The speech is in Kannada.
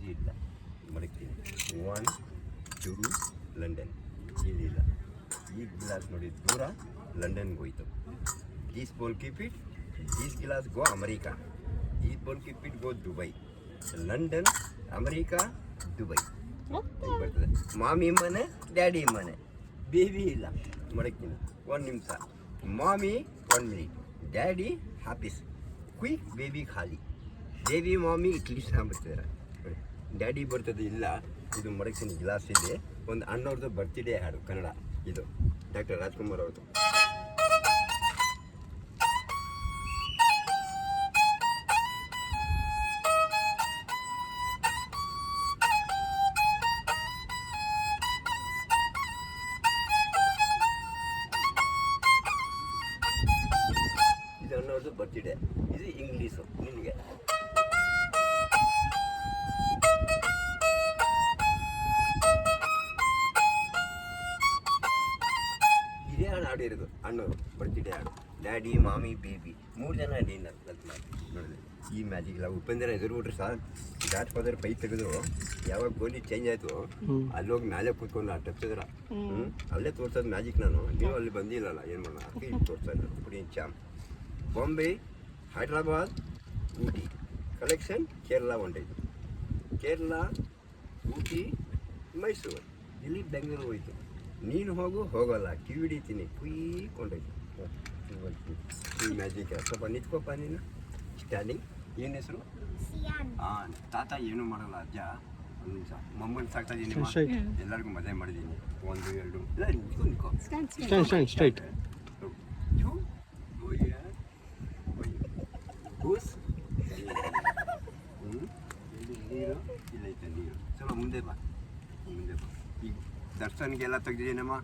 ಈಜಿ ಇಲ್ಲ ಮಡಗ್ತೀನಿ. 1 2 ಲಂಡನ್ ಇಲ್ಲಿಲ್ಲ. ಈ ಗ್ಲಾಸ್ ನೋಡಿ ದೂರ ಲಂಡನ್ಗೆ ಹೋಯ್ತು. This bowl keep it, this glass go America, this bowl keep it go Dubai. London, America, Dubai ಬರ್ತದೆ. ಮಾಮಿ ಮನೆ, ಡ್ಯಾಡಿ ಮನೆ, ಬೇಬಿ ಇಲ್ಲ ಮಡಗ್ತೀನಿ. 1 ನಿಮಿಷ. ಮಾಮಿ 1 minute, daddy office, quick baby ಖಾಲಿ. ಬೇಬಿ ಮಾಮಿ ಇಡ್ಲಿ ಸಾಂಬರ್ತಿದ್ದಾರೆ. ಡ್ಯಾಡಿ ಬರ್ತದೆ ಇಲ್ಲ. ಇದು ಮಡಗ್ತೀನಿ ಗ್ಲಾಸ್ ಇದೆ. ಒಂದು ಅಣ್ಣವ್ರದ್ದು ಬರ್ತ್ಡೇ ಹಾಡು ಕನ್ನಡ, ಇದು ಡಾಕ್ಟರ್ ರಾಜ್ಕುಮಾರ್ ಅವ್ರದ್ದು. ಇದು ಅಣ್ಣವ್ರದ್ದು ಬರ್ತ್ಡೇ. ಇದು ಇಂಗ್ಲೀಷು ನಿನಗೆ. ಇದೇ ಹಾಡು ಇರೋದು ಅಣ್ಣವರು ಬರ್ತ್ಡೇ ಹಾಡು. ಡ್ಯಾಡಿ, ಮಾಮಿ, ಬೇಬಿ 3 ಜನ ಡಿನ್ನರ್ ನೋಡಿದೆ. ಈ ಮ್ಯಾಜಿಕ್ ಇಲ್ಲ. ಉಪೇಂದ್ರ ಎದುರು ಬಿಟ್ರೆ ಸಾಕು. ಗಾಡ್ ಫಾದರ್ ಪೈ ತೆಗೆದು ಯಾವಾಗ ಗೋಲಿ ಚೇಂಜ್ ಆಯಿತು ಅಲ್ಲಿ ಹೋಗಿ ನಾಳೆ ಕೂತ್ಕೊಂಡು ಟಪ್ಸಿದ್ರ ಅಲ್ಲೇ ತೋರ್ಸೋದು ಮ್ಯಾಜಿಕ್. ನಾನು ನೀವು ಅಲ್ಲಿ ಬಂದಿಲ್ಲಲ್ಲ, ಏನು ಮಾಡೋಣ, ಅದಕ್ಕೆ ಇಲ್ಲಿ ತೋರಿಸ್ತಾ ಇದ್ದಾರೆ. ಪುಡಿ ಚಾಮ್. ಬಾಂಬೆ, ಹೈದ್ರಾಬಾದ್, ಊಟಿ ಕಲೆಕ್ಷನ್. ಕೇರಳ ಹೊಂಟೈತು. ಕೇರಳ, ಊಟಿ, ಮೈಸೂರು, ಇಲ್ಲಿ ಬೆಂಗಳೂರು ಹೋಯ್ತು. ನೀನು ಹೋಗೋಲ್ಲ, ಕಿವಿ ಹಿಡಿತೀನಿ, ಕುಯ್ಕೊಂಡೋಯ್ತು. ಈ ಮ್ಯಾಜಿಕ್. ಸ್ವಲ್ಪ ನಿಂತ್ಕೋಪ ನೀನು ಸ್ಟ್ಯಾಂಡಿಂಗ್. ಏನು ಹೆಸರು? ಹಾಂ. ತಾತ ಏನೂ ಮಾಡಲ್ಲ, ಅಜ್ಜ. ಒಂದು ನಿಮಿಷ. ಮಮ್ಮನ ಸಾಕ್ತಾ ಇದ್ದೀನಿ, ಎಲ್ಲರಿಗೂ ಮದುವೆ ಮಾಡಿದ್ದೀನಿ. 1 2 ಇಲ್ಲ, ನಿಂತ್ಕೊ. ಸ್ಟ್ರೈಟ್. ಗೂಸ್ ನೀರು ಇಲ್ಲೈತೆ ನೀರು. ಸ್ವಲ್ಪ ಮುಂದೆ ಬಾ. ಈಗ ದರ್ಶನ್ಗೆಲ್ಲ ತೆಗ್ದಿದ್ದೀನಮ್ಮ.